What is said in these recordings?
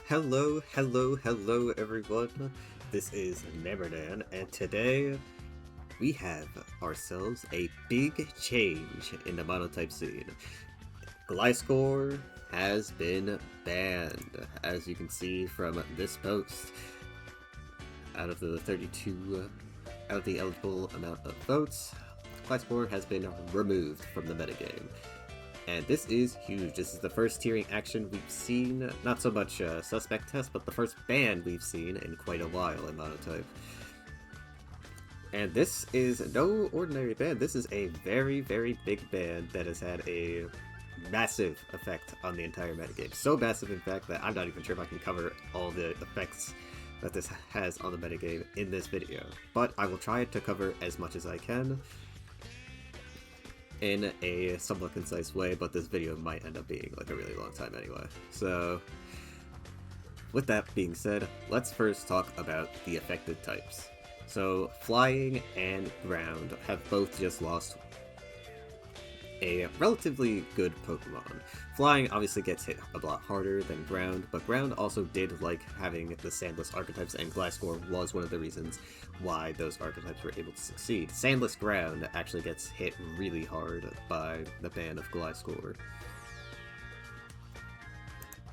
Hello everyone. This is Neverdan, and today we have ourselves a big change in the monotype scene. Gliscor has been banned, as you can see from this post. Out of the 32, out of the eligible amount of votes, Gliscor has been removed from the metagame. And this is huge. This is the first tiering action we've seen, not so much suspect test, but the first ban we've seen in quite a while in Monotype. And this is no ordinary ban. This is a very, very big ban that has had a massive effect on the entire metagame. So massive, in fact, that I'm not even sure if I can cover all the effects that this has on the metagame in this video. But I will try to cover as much as I can in a somewhat concise way, but this video might end up being like a really long time anyway. So, with that being said, let's first talk about the affected types. So, flying and ground have both just lost a relatively good Pokemon. Flying obviously gets hit a lot harder than ground, but ground also did like having the sandless archetypes, and Gliscor was one of the reasons why those archetypes were able to succeed. Sandless ground actually gets hit really hard by the ban of Gliscor.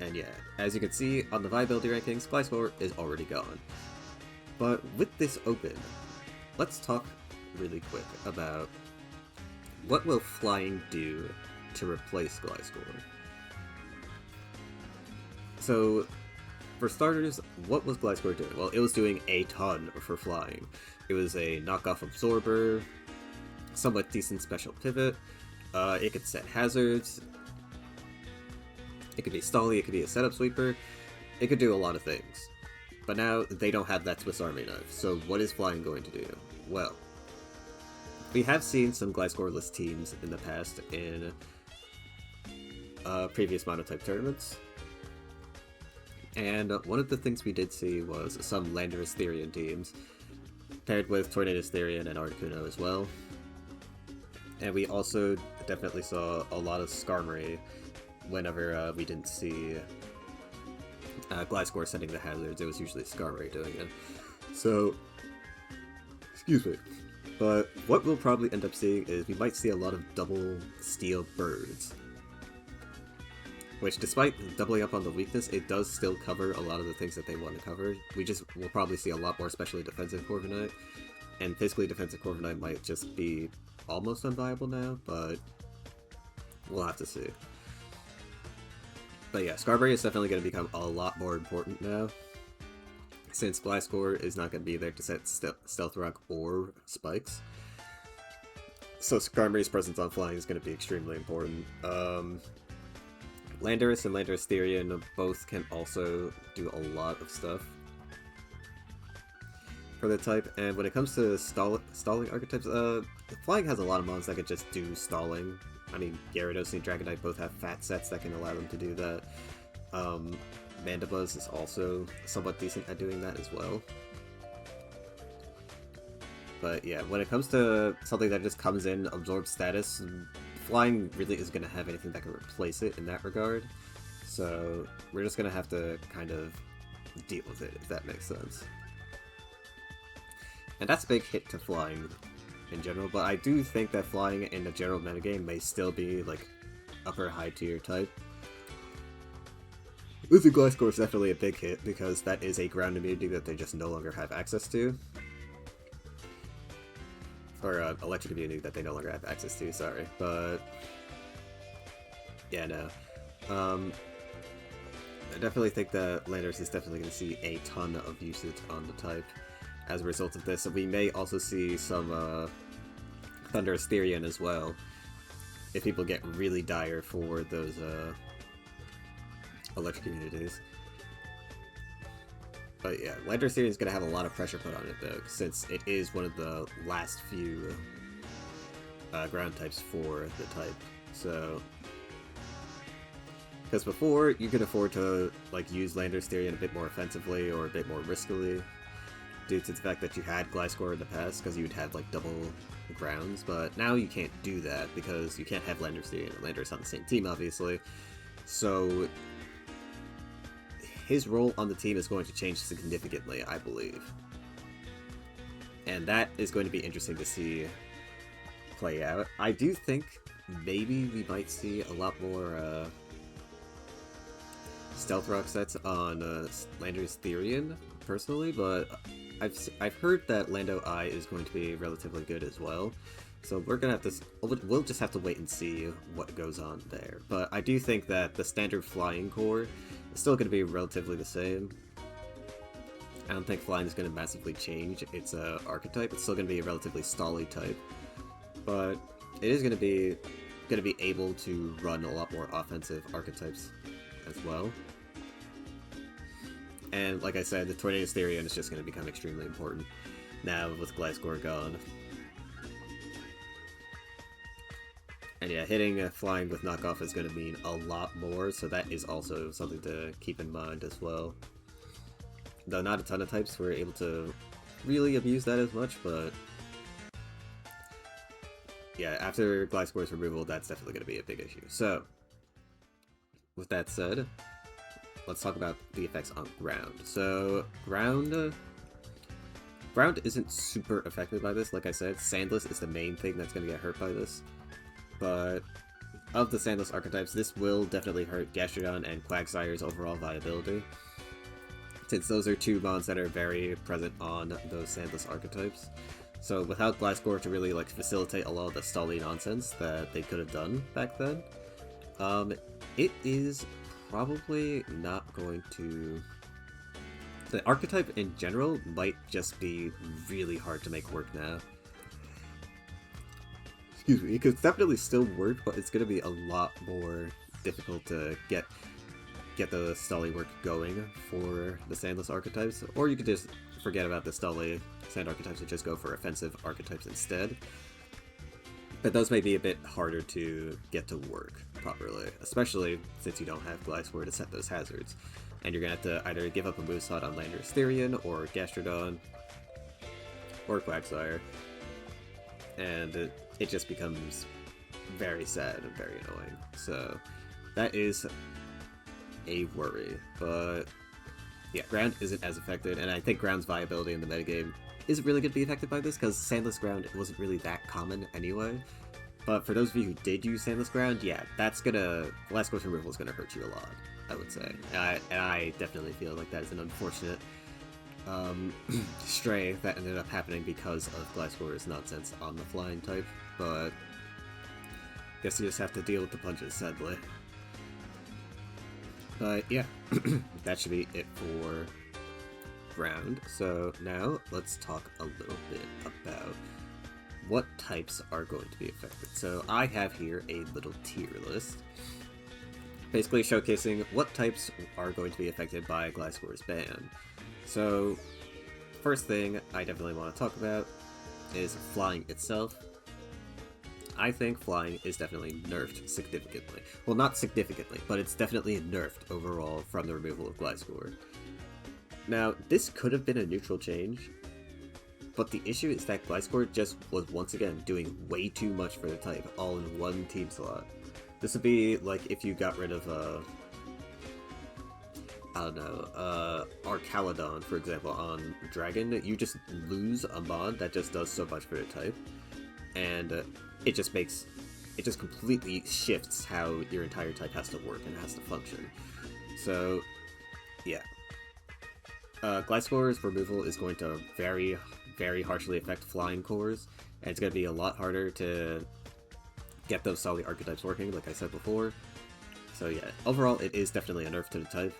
And yeah, as you can see on the viability rankings, Gliscor is already gone. But with this open, let's talk really quick about what will flying do to replace Gliscor. So, for starters, what was Gliscor doing? Well, it was doing a ton for flying. It was a knockoff absorber, somewhat decent special pivot, it could set hazards, it could be stally, it could be a setup sweeper, it could do a lot of things. But now, they don't have that Swiss Army knife, so what is flying going to do? Well, we have seen some Gliscor-less teams in the past in previous Monotype tournaments. And one of the things we did see was some Landorus Therian teams, paired with Tornadus Therian and Articuno as well. And we also definitely saw a lot of Skarmory whenever we didn't see Gliscor setting the hazards. It was usually Skarmory doing it. So, excuse me. But what we'll probably end up seeing is we might see a lot of double steel birds. Which, despite doubling up on the weakness, it does still cover a lot of the things that they want to cover. We'll probably see a lot more specially defensive Corviknight, and physically defensive Corviknight might just be almost unviable now, but we'll have to see. But yeah, Skarmory is definitely going to become a lot more important now, since Gliscor is not going to be there to set Stealth Rock or Spikes. So Skarmory's presence on flying is going to be extremely important. Landorus and Landorus Therian both can also do a lot of stuff for the type, and when it comes to stalling archetypes, flying has a lot of mons that could just do stalling. I mean, Gyarados and Dragonite both have fat sets that can allow them to do that. Mandibuzz is also somewhat decent at doing that as well. But yeah, when it comes to something that just comes in, absorbs status, flying really isn't going to have anything that can replace it in that regard. So we're just going to have to kind of deal with it, if that makes sense. And that's a big hit to flying in general, but I do think that flying in the general metagame may still be like upper high tier type. Losing Gliscor is definitely a big hit, because that is a ground immunity that they just no longer have access to. Or electric immunity that they no longer have access to, sorry. But yeah, no. I definitely think that Landorus is definitely going to see a ton of usage on the type as a result of this. And we may also see some Thunderous Therian as well, if people get really dire for those electric immunities. But yeah, Landorus Therian is going to have a lot of pressure put on it though, since it is one of the last few ground types for the type. So, because before you could afford to like use Landorus Therian a bit more offensively or a bit more riskily, due to the fact that you had Gliscor in the past, because you'd have like double grounds. But now you can't do that because you can't have Landorus Therian and Landorus on the same team, obviously. So his role on the team is going to change significantly, I believe. And that is going to be interesting to see play out. I do think maybe we might see a lot more stealth rock sets on Lander's Therian, personally, but I've heard that Lando I is going to be relatively good as well. So we're gonna have to, we'll just have to wait and see what goes on there. But I do think that the standard flying core is still gonna be relatively the same. I don't think flying is gonna massively change its archetype. It's still gonna be a relatively stally type, but it is gonna be able to run a lot more offensive archetypes as well. And like I said, the Tornado's Therian is just gonna become extremely important now with Gliscor gone. And yeah, hitting flying with knockoff is going to mean a lot more, so that is also something to keep in mind as well. Though not a ton of types were able to really abuse that as much, but yeah, after Gliscor's removal, that's definitely going to be a big issue. So, with that said, let's talk about the effects on ground. So, ground isn't super affected by this, like I said. Sandless is the main thing that's going to get hurt by this. But of the Sandless archetypes, this will definitely hurt Gastrodon and Quagsire's overall viability, since those are two mons that are very present on those Sandless archetypes. So without Gliscor to really facilitate a lot of the stally nonsense that they could have done back then, it is probably not going to... The archetype in general might just be really hard to make work now. Excuse me, it could definitely still work, but it's going to be a lot more difficult to get the stally work going for the Sandless archetypes, or you could just forget about the stally sand archetypes and just go for offensive archetypes instead. But those may be a bit harder to get to work properly, especially since you don't have Gliscor to set those hazards. And you're going to have to either give up a move slot on Lander's Therian, or Gastrodon, or Quagsire, and it just becomes very sad and very annoying. So that is a worry, but yeah, ground isn't as affected, and I think ground's viability in the metagame isn't really going to be affected by this, because Sandless ground wasn't really that common anyway. But for those of you who did use Sandless ground, yeah, Gliscor's removal is gonna hurt you a lot, I would say. And I definitely feel like that is an unfortunate stray that ended up happening because of Gliscor's nonsense on the flying type, but guess you just have to deal with the punches, sadly. But yeah, that should be it for ground. So now let's talk a little bit about what types are going to be affected. So I have here a little tier list, basically showcasing what types are going to be affected by Gliscor's ban. So, first thing I definitely want to talk about is flying itself. I think flying is definitely nerfed significantly. Well, not significantly, but it's definitely nerfed overall from the removal of Gliscor. Now, this could have been a neutral change, but the issue is that Gliscor just was once again doing way too much for the type, all in one team slot. This would be like if you got rid of Archaludon, for example, on Dragon. You just lose a mod that just does so much for the type, and it just completely shifts how your entire type has to work and has to function. So, yeah. Gliscor's removal is going to very, very harshly affect flying cores, and it's going to be a lot harder to get those solid archetypes working, like I said before. So yeah, overall it is definitely a nerf to the type.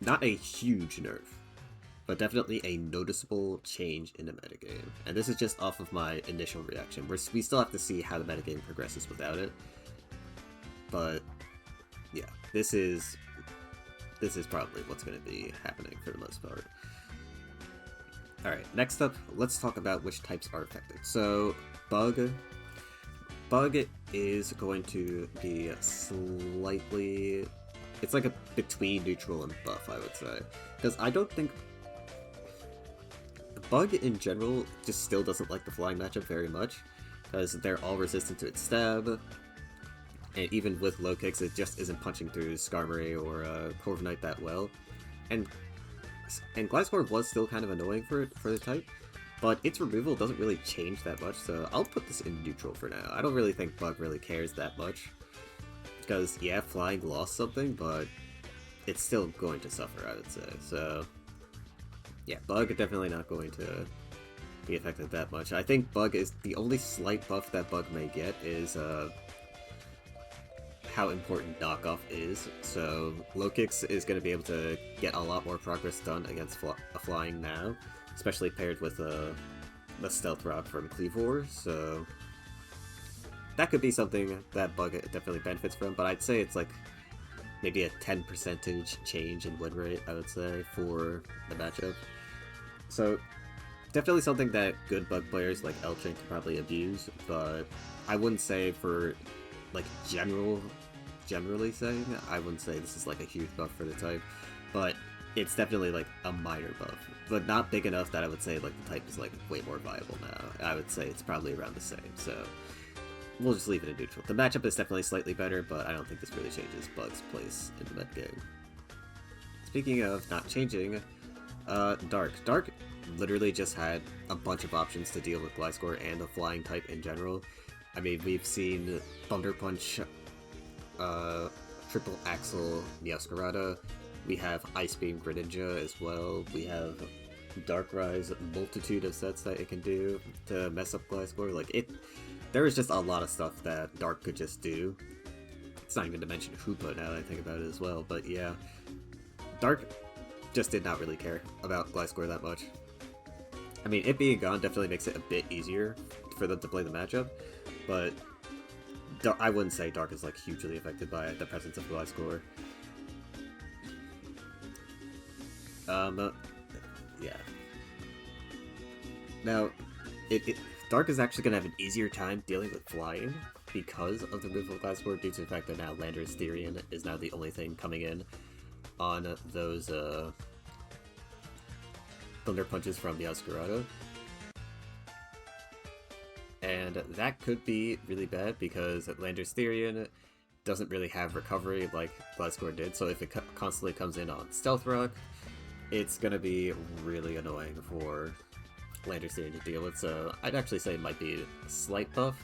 Not a huge nerf, but definitely a noticeable change in the metagame. And this is just off of my initial reaction. We still have to see how the metagame progresses without it. But yeah, this is probably what's going to be happening for the most part. Alright, next up, let's talk about which types are affected. So, Bug is going to be slightly... It's like a between neutral and buff, I would say. Because I don't think... Bug in general just still doesn't like the flying matchup very much, because they're all resistant to its stab, and even with low kicks it just isn't punching through Skarmory or Corviknight that well. And Gliscor was still kind of annoying for the type, but its removal doesn't really change that much, so I'll put this in neutral for now. I don't really think Bug really cares that much, because yeah, Flying lost something, but it's still going to suffer, I would say. So yeah, Bug definitely not going to be affected that much. I think Bug is the only slight buff that Bug may get is how important knockoff is. So low kicks is going to be able to get a lot more progress done against flying now, especially paired with the stealth rock from Gliscor. So that could be something that Bug definitely benefits from, but I'd say it's like maybe a 10% change in win rate, I would say, for the matchup. So definitely something that good Bug players like Elchin could probably abuse, but I wouldn't say for like generally saying, I wouldn't say this is like a huge buff for the type, but it's definitely like a minor buff, but not big enough that I would say like the type is like way more viable now. I would say it's probably around the same, so we'll just leave it in neutral. The matchup is definitely slightly better, but I don't think this really changes Bug's place in the mid game. Speaking of not changing, Dark literally just had a bunch of options to deal with Gliscor and the flying type in general. I mean, we've seen Thunder Punch, Triple Axle Meowscarada, we have Ice Beam Greninja as well, we have Dark Rise, multitude of sets that it can do to mess up Gliscor. Like, there is just a lot of stuff that Dark could just do. It's not even to mention Hoopa now that I think about it as well, but yeah. Dark just did not really care about Gliscor that much. I mean, it being gone definitely makes it a bit easier for them to play the matchup, but I wouldn't say Dark is like hugely affected by the presence of Gliscor. Yeah. Now, Dark is actually going to have an easier time dealing with flying because of the removal of Gliscor, due to the fact that now Landorus Therian is now the only thing coming in on those Thunder Punches from Meowscarada. And that could be really bad because Landorus Therian doesn't really have recovery like Gliscor did, so if it constantly comes in on Stealth Rock, it's gonna be really annoying for Landorus Therian to deal with, so I'd actually say it might be a slight buff.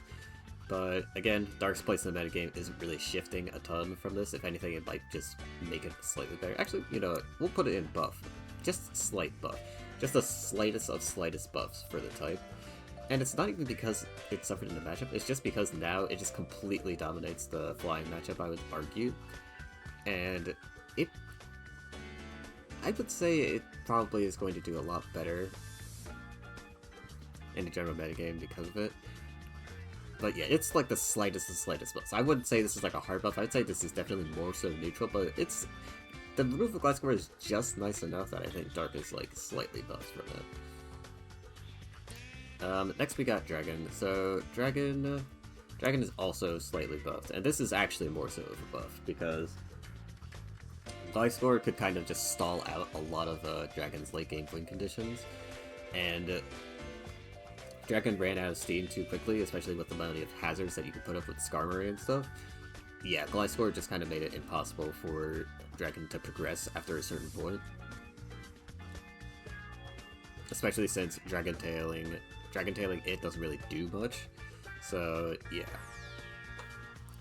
But again, Dark's place in the metagame isn't really shifting a ton from this. If anything, it might just make it slightly better. Actually, you know what? We'll put it in buff. Just slight buff. Just the slightest of slightest buffs for the type. And it's not even because it suffered in the matchup, it's just because now it just completely dominates the flying matchup, I would argue. And I would say it probably is going to do a lot better in the general metagame because of it. But yeah, it's like the slightest of slightest buffs. I wouldn't say this is like a hard buff, I'd say this is definitely more so neutral, but it's... The remove of Gliscor is just nice enough that I think Dark is like slightly buffed from it. Next we got Dragon. So Dragon is also slightly buffed, and this is actually more so of a buff because Gliscor could kind of just stall out a lot of Dragon's late game win conditions, and Dragon ran out of steam too quickly, especially with the amount of hazards that you could put up with Skarmory and stuff. Yeah, Gliscor just kind of made it impossible for Dragon to progress after a certain point. Especially since Dragon Tailing it doesn't really do much. So, yeah.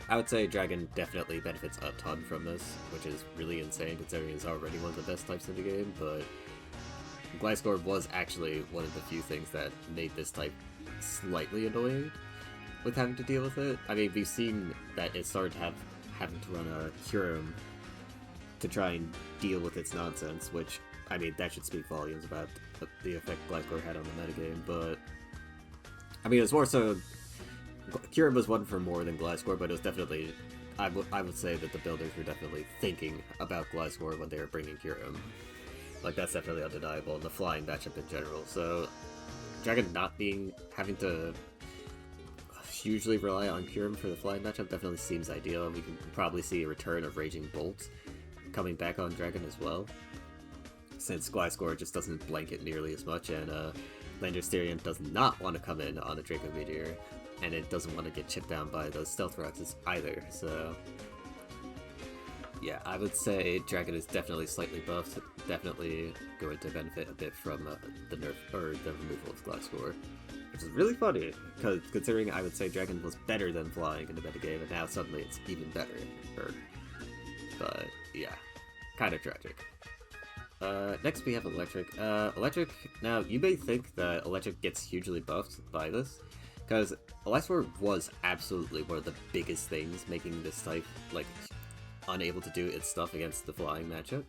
I would say Dragon definitely benefits a ton from this, which is really insane considering it's already one of the best types in the game, but Gliscor was actually one of the few things that made this type slightly annoying with having to deal with it. I mean, we've seen that it started having to run a Kyurem to try and deal with its nonsense, which, I mean, that should speak volumes about the effect Gliscor had on the metagame, but I mean, it's more so Kyurem was one for more than Gliscor, but it was definitely, I would say that the builders were definitely thinking about Gliscor when they were bringing Kyurem. Like, that's definitely undeniable in the flying matchup in general. So, Dragon not having to hugely rely on Kyurem for the flying matchup definitely seems ideal. We can probably see a return of Raging Bolt coming back on Dragon as well, since Gliscor just doesn't blanket nearly as much, and Landorus Therian does not want to come in on a Draco Meteor, and it doesn't want to get chipped down by those Stealth Rocks either, so... Yeah, I would say Dragon is definitely slightly buffed, definitely going to benefit a bit from the nerf or the removal of Gliscor, which is really funny because considering I would say Dragon was better than Flying in the metagame, and now suddenly it's even better. But yeah, kind of tragic. Next we have Electric. Electric, now you may think that Electric gets hugely buffed by this, because Gliscor was absolutely one of the biggest things making this type, like, unable to do its stuff against the Flying matchup.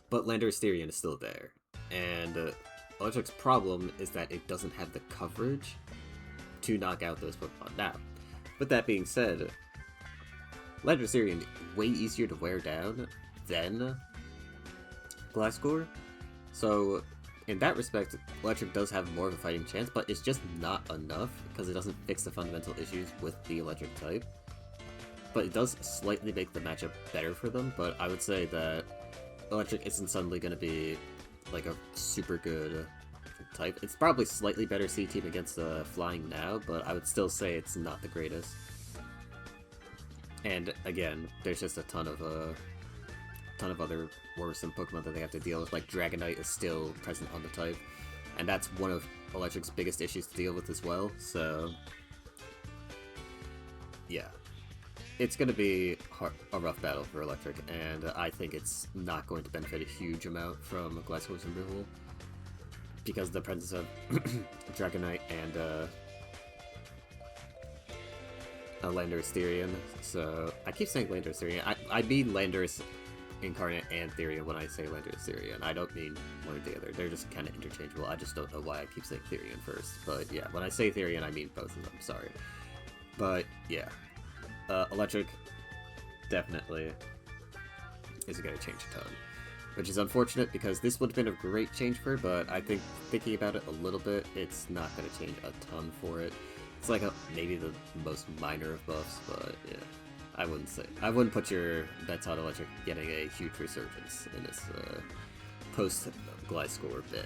But Landorus Styrian is still there, and Electric's problem is that it doesn't have the coverage to knock out those Pokemon. Now, with that being said, Landorus Styrian way easier to wear down than Gliscor, so in that respect, Electric does have more of a fighting chance, but it's just not enough because it doesn't fix the fundamental issues with the Electric type. But it does slightly make the matchup better for them, but I would say that Electric isn't suddenly going to be like a super good type. It's probably slightly better C-Team against Flying now, but I would still say it's not the greatest. And again, there's just a ton of other worrisome Pokemon that they have to deal with, like Dragonite is still present on the type, and that's one of Electric's biggest issues to deal with as well, so yeah. It's going to be a rough battle for Electric, and I think it's not going to benefit a huge amount from Gliscor's removal, because of the presence of Dragonite and Landorus Styrian. So I keep saying Landorus Styrian. I mean Landorus Incarnate and Therian when I say Landorus Styrian. I don't mean one or the other. They're just kind of interchangeable. I just don't know why I keep saying Therian first. But yeah, when I say Therian, I mean both of them. Sorry. But yeah. Electric definitely isn't going to change a ton, which is unfortunate because this would have been a great change for her, but I think thinking about it a little bit, it's not going to change a ton for it. It's like maybe the most minor of buffs, but yeah, I wouldn't put your bets on Electric getting a huge resurgence in this post-Gliscor ban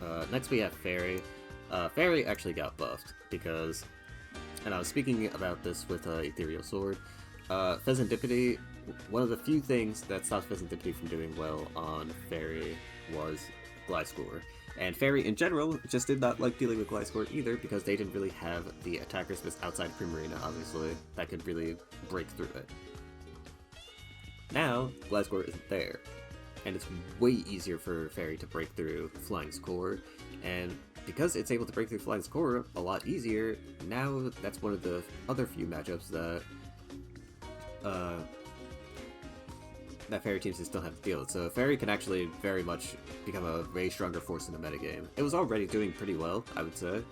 world. Next we have Fairy. Fairy actually got buffed because, and I was speaking about this with Ethereal Sword, Pheasantipity, one of the few things that stopped Pheasantipity from doing well on Fairy was Gliscor. And Fairy in general just did not like dealing with Gliscor either because they didn't really have the attacker space outside of Primarina, obviously, that could really break through it. Now, Gliscor isn't there, and it's way easier for Fairy to break through Flying's core, and because it's able to break through Flying's core a lot easier, now that's one of the other few matchups that that Fairy teams still have to deal with. So Fairy can actually very much become a way stronger force in the metagame. It was already doing pretty well, I would say,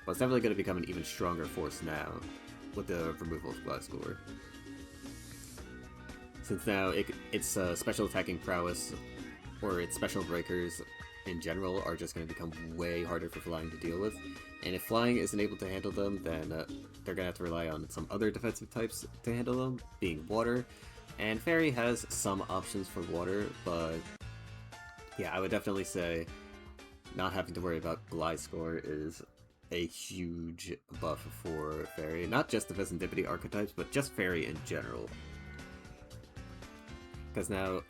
but it's definitely going to become an even stronger force now with the removal of Gliscor. Since now its special attacking prowess or its special breakers in general are just going to become way harder for Flying to deal with, and if Flying isn't able to handle them, then they're going to have to rely on some other defensive types to handle them, being Water, and Fairy has some options for Water, but yeah, I would definitely say not having to worry about Gliscor is a huge buff for Fairy, not just the Pheasantipity archetypes, but just Fairy in general. Because now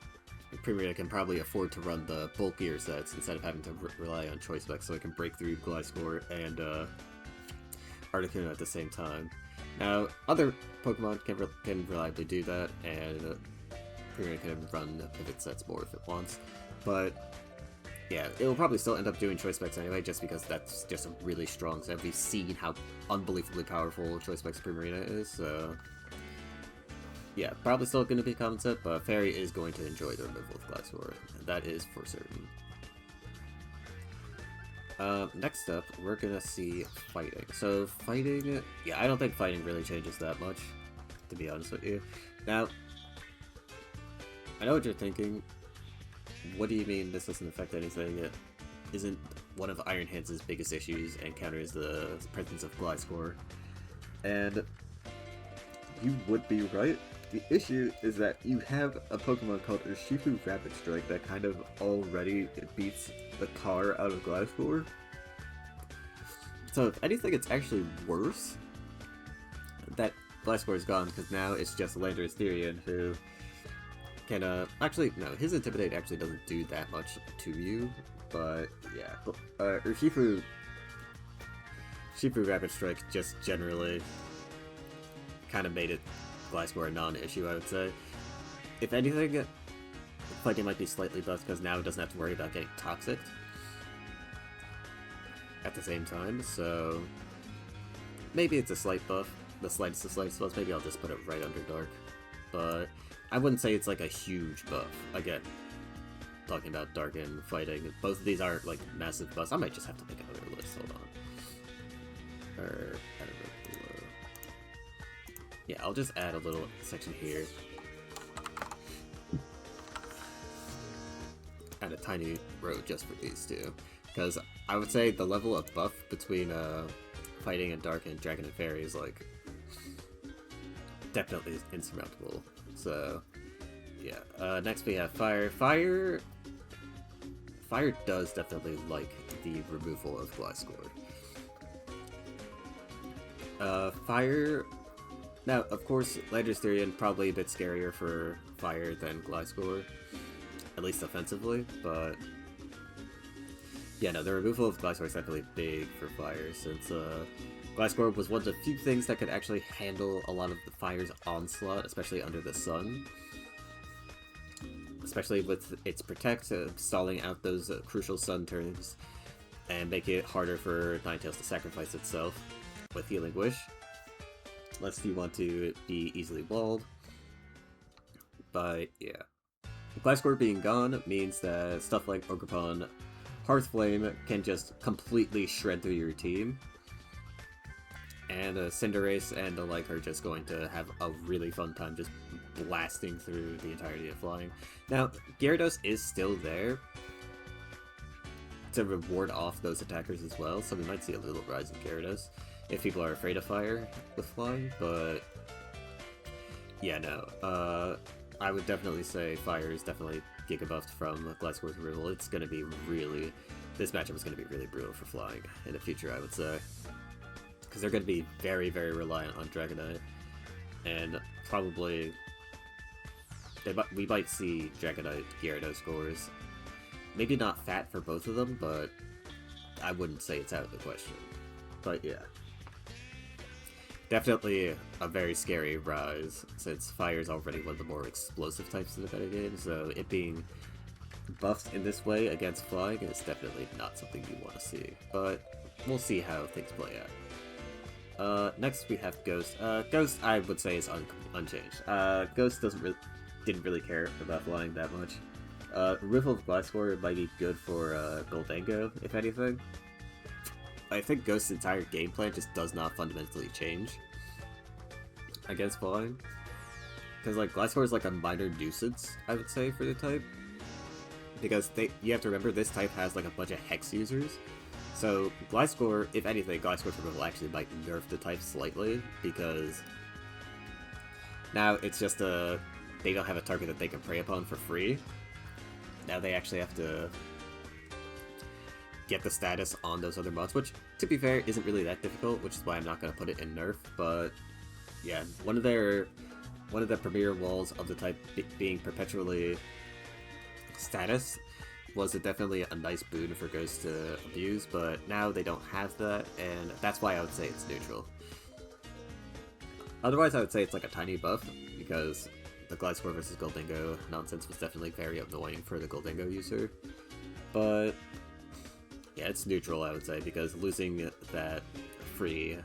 Primarina can probably afford to run the bulkier sets instead of having to rely on Choice Specs, so it can break through Gliscor and Articuno at the same time. Now, other Pokemon can reliably do that, and Primarina can run pivot sets more if it wants, but yeah, it will probably still end up doing Choice Specs anyway, just because that's just a really strong set. We've seen how unbelievably powerful Choice Specs Primarina is, so yeah, probably still going to be a common set, but Fairy is going to enjoy the removal of Gliscor. That is for certain. Next up, we're going to see Fighting. So, Fighting, yeah, I don't think Fighting really changes that much, to be honest with you. Now, I know what you're thinking. What do you mean this doesn't affect anything? It isn't one of Iron Hands' biggest issues and counters the presence of Gliscor. And you would be right. The issue is that you have a Pokemon called Urshifu Rapid Strike that kind of already beats the car out of Gliscor. So if anything, it's actually worse that Gliscor is gone because now it's just Landorus Therian who can, actually, no, his Intimidate actually doesn't do that much to you, but yeah. Shifu Rapid Strike just generally kind of made it Gliscor a non-issue, I would say. If anything, fighting might be slightly buffed because now it doesn't have to worry about getting toxic at the same time, so maybe it's a slight buff, the slightest of slight buffs. Maybe I'll just put it right under Dark, but I wouldn't say it's like a huge buff. Again, talking about Dark and fighting, both of these aren't like massive buffs. I might just have to make another list, hold on. Or, I don't know, yeah, I'll just add a little section here. Add a tiny row just for these two. Because I would say the level of buff between fighting and Dark and Dragon and Fairy is like definitely insurmountable. So yeah. Next we have Fire. Fire does definitely like the removal of Gliscor. Fire. Now, of course, Landorus Therian probably a bit scarier for Fire than Gliscor, at least offensively, but yeah, no, the removal of Gliscor is definitely big for Fire, since Gliscor was one of the few things that could actually handle a lot of the Fire's onslaught, especially under the sun. Especially with its Protect, stalling out those crucial sun turns, and make it harder for Ninetales to sacrifice itself with Healing Wish. Unless you want to be easily walled. But yeah. Gliscor being gone means that stuff like Ogerpon, Hearthflame can just completely shred through your team. And Cinderace and the like are just going to have a really fun time just blasting through the entirety of flying. Now, Gyarados is still there to reward off those attackers as well, so we might see a little rise in Gyarados if people are afraid of fire with flying, but yeah, no. I would definitely say Fire is definitely Giga buffed from Gliscor's removal. It's going to be really... This matchup is going to be really brutal for flying in the future, I would say. Because they're going to be very, very reliant on Dragonite. And probably... we might see Dragonite Gyarados scores. Maybe not fat for both of them, but I wouldn't say it's out of the question. But yeah. Definitely a very scary rise, since Fire is already one of the more explosive types in the metagame, so it being buffed in this way against Flying is definitely not something you want to see. But we'll see how things play out. Next we have Ghost. Ghost, I would say, is unchanged. Ghost didn't really care about Flying that much. Removal of Gliscor might be good for Goldango, if anything. I think Ghost's entire game plan just does not fundamentally change against Flying. Because, like, Gliscor is like a minor nuisance, I would say, for the type. Because you have to remember, this type has like a bunch of Hex users. So, Gliscor, if anything, Gliscor's removal actually might nerf the type slightly, because now it's just they don't have a target that they can prey upon for free. Now they actually have to get the status on those other mods, which, to be fair, isn't really that difficult, which is why I'm not going to put it in nerf, but yeah, one of the premier walls of the type being perpetually status was definitely a nice boon for Ghost to abuse, but now they don't have that, and that's why I would say it's neutral. Otherwise, I would say it's like a tiny buff, because the Gliscor versus Goldango nonsense was definitely very annoying for the Goldango user, but yeah, it's neutral, I would say, because losing that free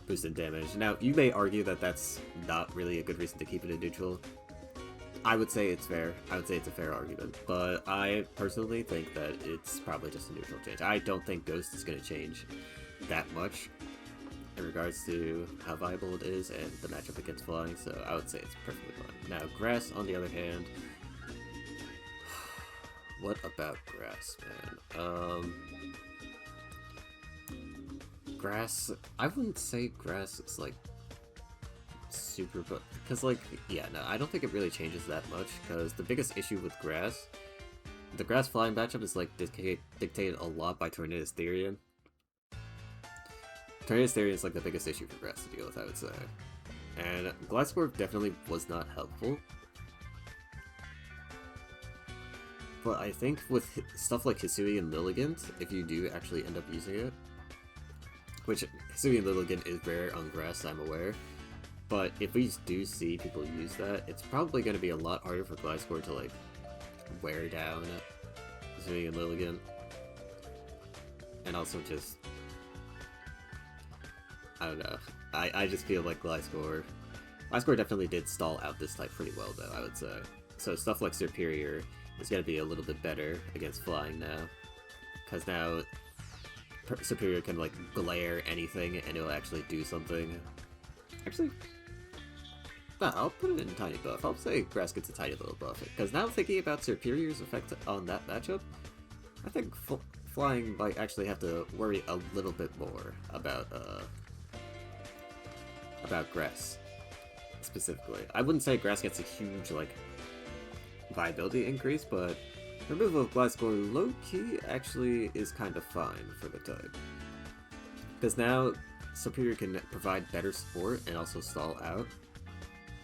boost in damage. Now, you may argue that that's not really a good reason to keep it in neutral. I would say it's fair. I would say it's a fair argument. But I personally think that it's probably just a neutral change. I don't think Ghost is going to change that much in regards to how viable it is and the matchup against Flying, so I would say it's perfectly fine. Now, Grass, on the other hand... What about Grass, man? Grass... I wouldn't say Grass is, like, super... Because, like, yeah, no, I don't think it really changes that much, because the biggest issue with Grass... The Grass Flying matchup is, like, dictated a lot by Tornadus Therian. Tornadus Therian is, like, the biggest issue for Grass to deal with, I would say. And Gliscor definitely was not helpful. But I think with stuff like Hisui and Lilligant, if you do actually end up using it, which Hisui and Lilligant is rare on grass, I'm aware, but if we do see people use that, it's probably going to be a lot harder for Gliscor to like wear down Hisui and Lilligant. And also just, I don't know, I just feel like Gliscor definitely did stall out this type pretty well though, I would say. So stuff like Superior is going to be a little bit better against flying now. Because now Superior can like glare anything and it'll actually do something. Actually, no, I'll put it in tiny buff. I'll say Grass gets a tiny little buff. Because now thinking about Superior's effect on that matchup, I think flying might actually have to worry a little bit more about Grass specifically. I wouldn't say Grass gets a huge like viability increase, but removal of Gliscor low-key actually is kind of fine for the type. Because now Superior can provide better support and also stall out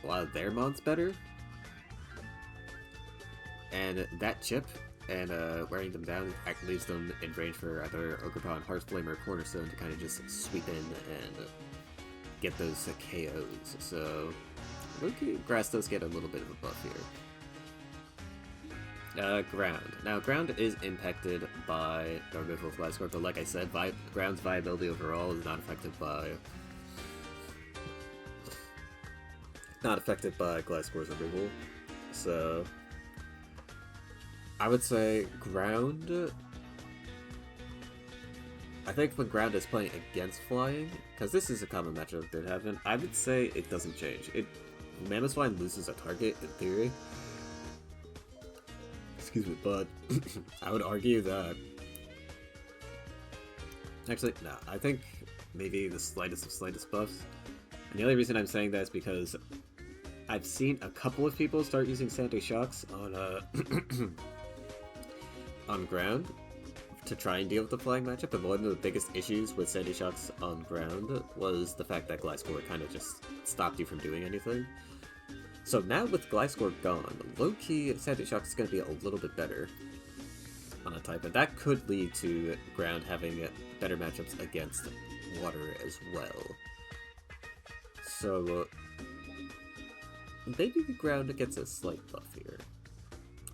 a lot of their mons better. And that chip and wearing them down leaves them in range for either Ogerpon, Heartflame, or Cornerstone to kind of just sweep in and get those KOs. So low-key, Grass does get a little bit of a buff here. Ground. Now, Ground is impacted by the removal of Gliscor, but like I said, Ground's viability overall is not affected by Gliscor's removal. So, I would say Ground. I think when Ground is playing against flying, because this is a common matchup that happen, I would say it doesn't change. Mamoswine loses a target in theory. Excuse me, but I would argue that... Actually, no, I think maybe the slightest of slightest buffs. And the only reason I'm saying that is because I've seen a couple of people start using Sandy Shocks on on Ground to try and deal with the flying matchup, and one of the biggest issues with Sandy Shocks on Ground was the fact that Gliscor kind of just stopped you from doing anything. So now with Gliscor gone, low-key Sandy Shock is going to be a little bit better on a type, and that could lead to Ground having better matchups against Water as well. So maybe the Ground gets a slight buff here.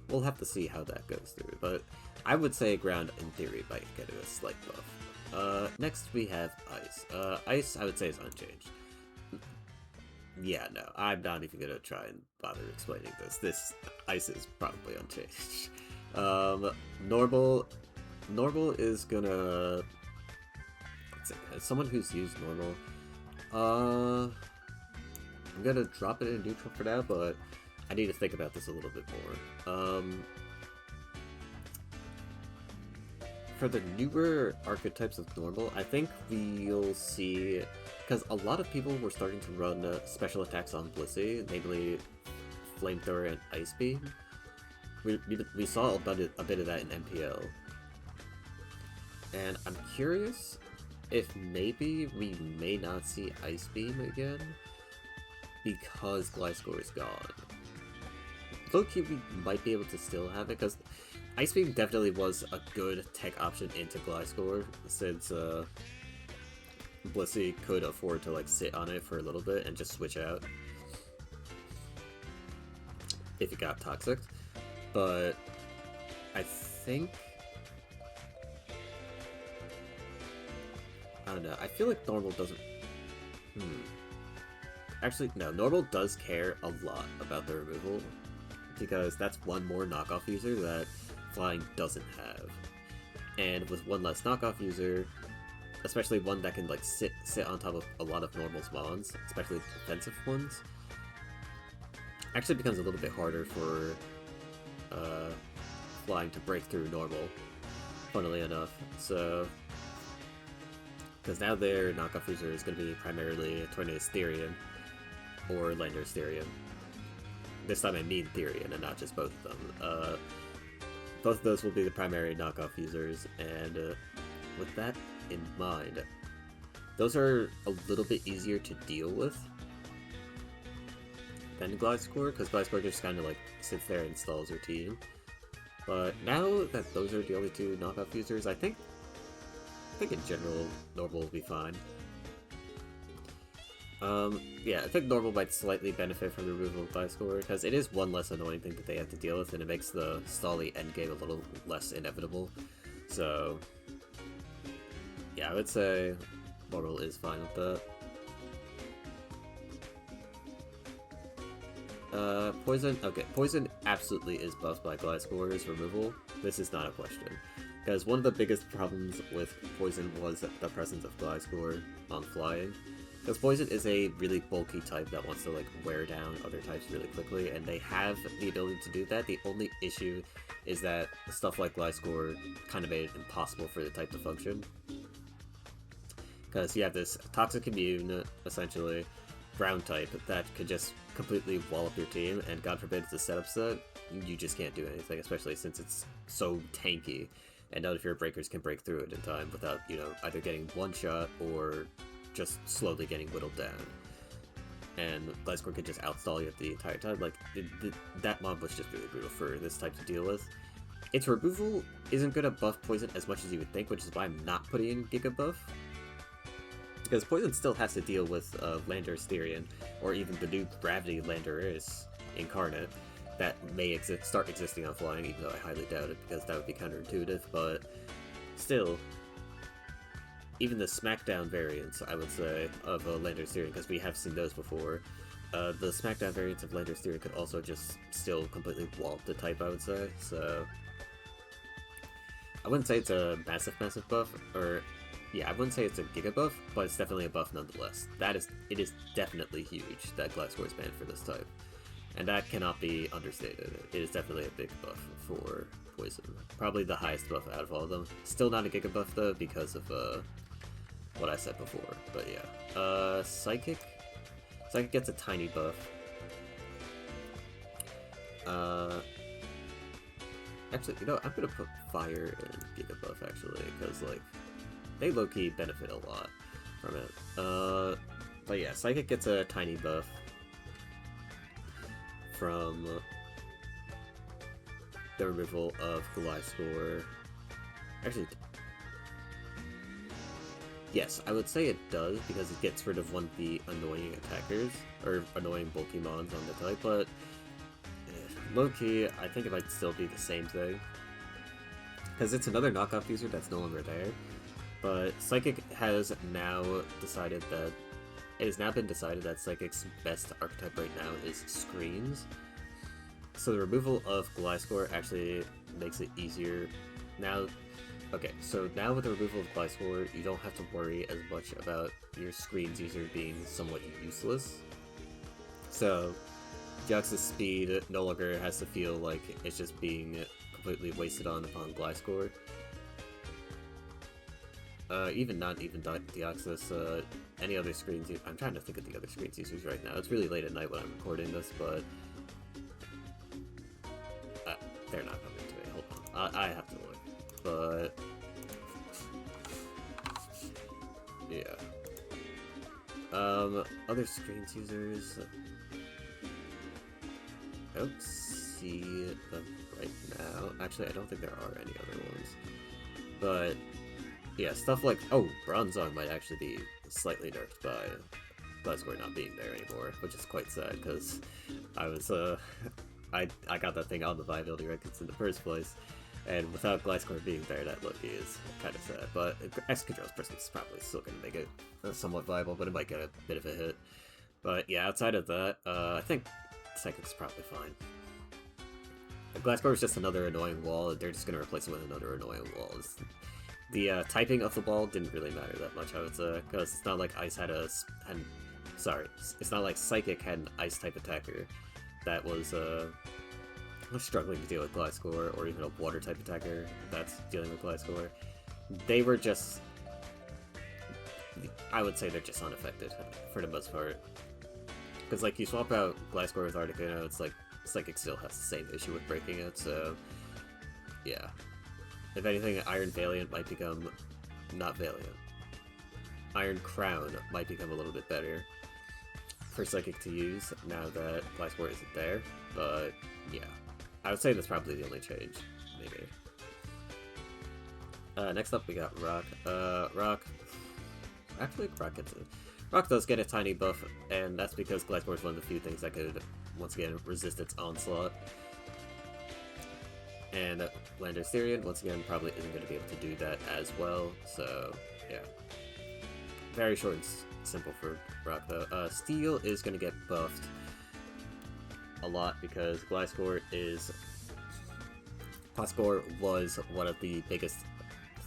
We'll have to see how that goes through, but I would say Ground in theory might get a slight buff. Next we have Ice. Ice I would say is unchanged. Yeah, no, I'm not even gonna try and bother explaining this. This Ice is probably unchanged. Normal is gonna... Let's see, as someone who's used Normal, I'm gonna drop it in neutral for now, but I need to think about this a little bit more. For the newer archetypes of Normal, I think we'll see... Because a lot of people were starting to run special attacks on Blissey, namely Flamethrower and Ice Beam. We saw a bit of that in MPL. And I'm curious if maybe we may not see Ice Beam again because Gliscor is gone. Low-key, we might be able to still have it, because Ice Beam definitely was a good tech option into Gliscor, since Blissey could afford to like sit on it for a little bit and just switch out if it got toxic. But I think, I don't know, I feel like Normal doesn't... Actually, no, Normal does care a lot about the removal, because that's one more knockoff user that Flying doesn't have. And with one less knockoff user, especially one that can like sit on top of a lot of Normal's mons, especially defensive ones, actually becomes a little bit harder for Flying to break through Normal, funnily enough. So, because now their knockoff user is going to be primarily Tornadus Therian or Lander's Therian. This time I mean Therian and not just both of them. Both of those will be the primary knockoff users, and with that in mind, those are a little bit easier to deal with than Gliscor, because Gliscor just kind of like sits there and stalls your team. But now that those are the only two knockoff users, I think in general normal will be fine. Yeah, I think normal might slightly benefit from the removal of Gliscor, because it is one less annoying thing that they have to deal with, and it makes the stally endgame a little less inevitable. So, yeah, I would say normal is fine with that. Poison, okay, Poison absolutely is buffed by Gliscor's removal. This is not a question. Because one of the biggest problems with Poison was the presence of Gliscor on flying. Because Poison is a really bulky type that wants to like wear down other types really quickly, and they have the ability to do that. The only issue is that stuff like Gliscor kind of made it impossible for the type to function. Because you have this Toxic Immune, essentially, ground type, that could just completely wall up your team, and God forbid it's a setup set, you just can't do anything, especially since it's so tanky, and none of your breakers can break through it in time without, you know, either getting one shot or just slowly getting whittled down. And Gliscor could just outstall you the entire time. Like, that mob was just really brutal for this type to deal with. Its removal isn't gonna buff Poison as much as you would think, which is why I'm not putting in Giga Buff. Because Poison still has to deal with Lander Styrian, or even the new Gravity Landorus Incarnate, that may start existing on flying, even though I highly doubt it, because that would be counterintuitive, but still, even the Smackdown variants, I would say, of Lander Styrian, because we have seen those before, the Smackdown variants of Lander Styrian could also just still completely wallop the type, I would say, so I wouldn't say it's a massive buff, or yeah, I wouldn't say it's a giga buff, but it's definitely a buff nonetheless. It is definitely huge that Gliscor is banned for this type. And that cannot be understated. It is definitely a big buff for Poison. Probably the highest buff out of all of them. Still not a giga buff though, because of what I said before. But yeah. Psychic? Psychic gets a tiny buff. Actually, you know, I'm gonna put Fire in giga buff actually, because like, they low-key benefit a lot from it. But yeah, Psychic gets a tiny buff from the removal of Gliscor. Actually, yes, I would say it does, because it gets rid of one of the annoying attackers, or annoying bulky mons on the type, but low-key, I think it might still be the same thing. Because it's another knockoff user that's no longer there. But Psychic has now decided that it has now been decided that Psychic's best archetype right now is Screens. So the removal of Gliscor actually makes it easier. Now, okay, so now with the removal of Gliscor, you don't have to worry as much about your Screens user being somewhat useless. So Jax's speed no longer has to feel like it's just being completely wasted on Gliscor. Even not even Deoxys, any other screens. I'm trying to think of the other screens users right now. It's really late at night when I'm recording this, but they're not coming to me. Hold on, I have to look. But yeah, other screens users. I don't see them right now. Actually, I don't think there are any other ones, but yeah, stuff like, oh, Bronzong might actually be slightly nerfed by Gliscor not being there anymore, which is quite sad, because I was, I got that thing on the viability records in the first place, and without Gliscor being there, that look is kind of sad, but Excadrill's Prison's probably still going to make it somewhat viable, but it might get a bit of a hit. But yeah, outside of that, I think Psychic's probably fine. Gliscor is just another annoying wall, and they're just going to replace it with another annoying wall. The typing of the ball didn't really matter that much, I would say, because it's not like Ice had it's not like Psychic had an Ice-type attacker that was struggling to deal with Gliscor, or even a Water-type attacker that's dealing with Gliscor. They were just, I would say they're just unaffected, for the most part. Because, like, you swap out Gliscor with Articuno, it's like, Psychic still has the same issue with breaking it, so yeah. If anything, Iron Valiant might become not Valiant. Iron Crown might become a little bit better. for Psychic to use now that Gliscor isn't there, but yeah. I would say that's probably the only change, maybe. Next up we got Rock. Rock... Actually, Rock does get a tiny buff, and that's because Gliscor is one of the few things that could, once again, resist its onslaught. And Landosterian, once again, probably isn't going to be able to do that as well, so yeah. Very short and simple for Rock, though. Steel is going to get buffed a lot because Gliscor was one of the biggest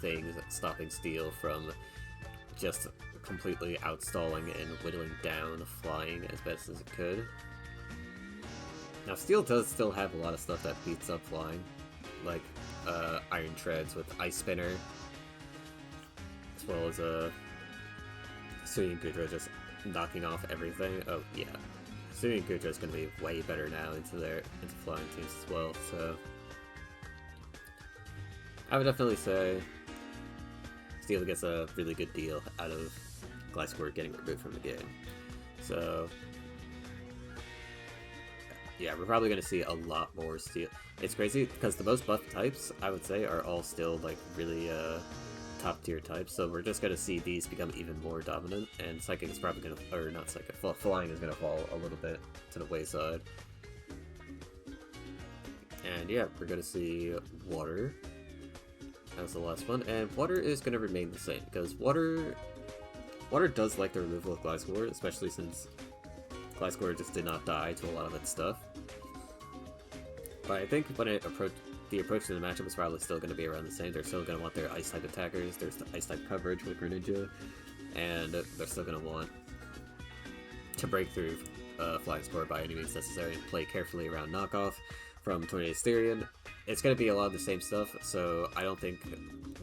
things stopping Steel from just completely outstalling and whittling down flying as best as it could. Now, Steel does still have a lot of stuff that beats up flying, like Iron Treads with Ice Spinner, as well as Suyin Gudra just knocking off everything. Oh yeah, Suyin Gudra is going to be way better now into flying teams as well. So I would definitely say Steel gets a really good deal out of Gliscor getting removed from the game. So yeah, we're probably going to see a lot more Steel. It's crazy because the most buffed types, I would say, are all still like really top tier types. So we're just going to see these become even more dominant, and Psychic is probably going to, or not Psychic, Flying is going to fall a little bit to the wayside. And yeah, we're going to see Water as the last one, and Water is going to remain the same because Water does like the removal of Gliscor, especially since Gliscor just did not die to a lot of its stuff. But I think when the approach to the matchup is probably still going to be around the same. They're still going to want their Ice-type attackers, there's the Ice-type coverage with Greninja, and they're still going to want to break through Flying Spore by any means necessary and play carefully around knockoff from Tornado Styrian. It's going to be a lot of the same stuff, so I don't think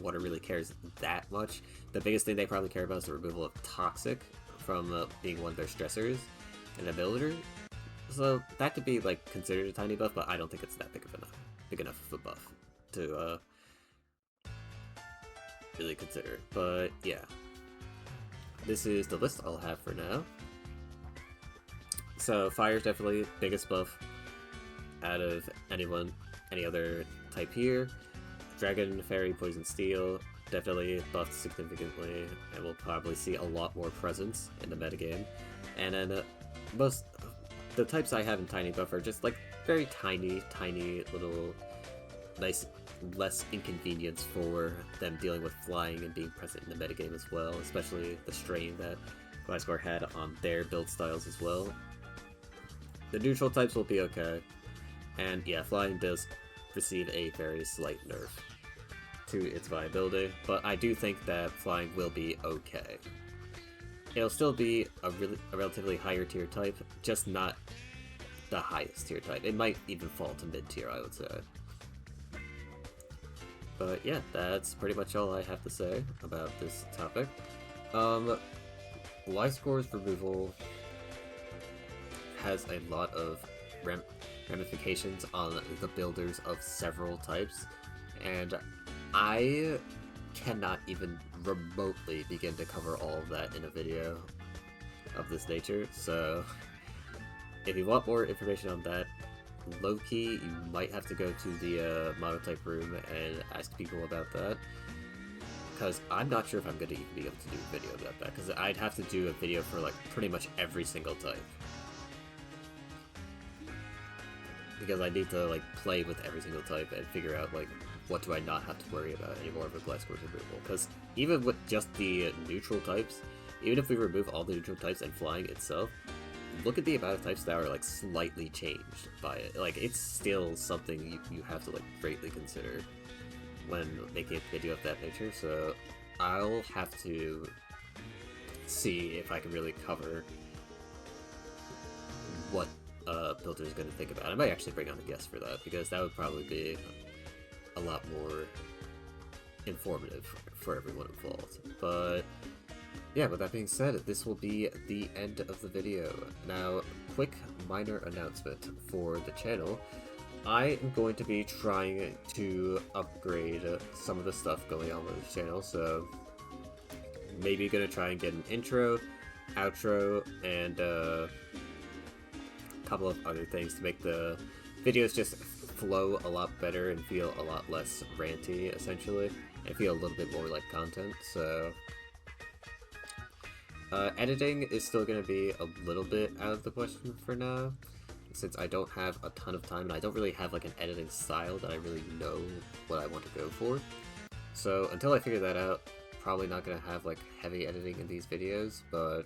Water really cares that much. The biggest thing they probably care about is the removal of Toxic from being one of their stressors and ability. So that could be like considered a tiny buff, but I don't think it's that big enough of a buff to really consider. But yeah, this is the list I'll have for now. So Fire's definitely biggest buff out of any other type here. Dragon, Fairy, Poison, Steel definitely buffed significantly, and we'll probably see a lot more presence in the metagame. And then most the types I have in tiny buff are just like very tiny little nice, less inconvenience for them dealing with flying and being present in the metagame as well, especially the strain that Gliscor had on their build styles as well. The neutral types will be okay, and yeah, flying does receive a very slight nerf to its viability, but I do think that flying will be okay. It'll still be a relatively higher tier type, just not the highest tier type. It might even fall to mid tier, I would say. But yeah, that's pretty much all I have to say about this topic. Gliscor's removal has a lot of ramifications on the builders of several types, and I cannot even remotely begin to cover all of that in a video of this nature, so if you want more information on that, low-key, you might have to go to the Monotype room and ask people about that, because I'm not sure if I'm going to even be able to do a video about that, because I'd have to do a video for like pretty much every single type. Because I need to like play with every single type and figure out like what do I not have to worry about anymore with Gliscor's removal. Because even with just the neutral types, even if we remove all the neutral types and flying itself, look at the amount of types that are like slightly changed by it. Like it's still something you have to like greatly consider when making a video of that nature. So I'll have to see if I can really cover what builder is going to think about. I might actually bring on a guest for that, because that would probably be a lot more informative for everyone involved. But yeah, with that being said, this will be the end of the video. Now, quick minor announcement for the channel. I am going to be trying to upgrade some of the stuff going on with the channel, so maybe going to try and get an intro outro and a couple of other things to make the videos just flow a lot better and feel a lot less ranty, essentially, and feel a little bit more like content. So editing is still going to be a little bit out of the question for now, since I don't have a ton of time and I don't really have like an editing style that I really know what I want to go for. So until I figure that out, probably not going to have like heavy editing in these videos, but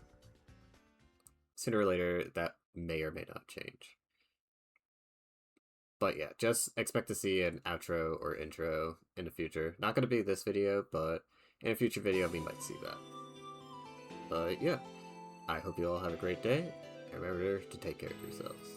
sooner or later that may or may not change. But yeah, just expect to see an outro or intro in the future. Not going to be this video, but in a future video we might see that. But yeah, I hope you all have a great day, and remember to take care of yourselves.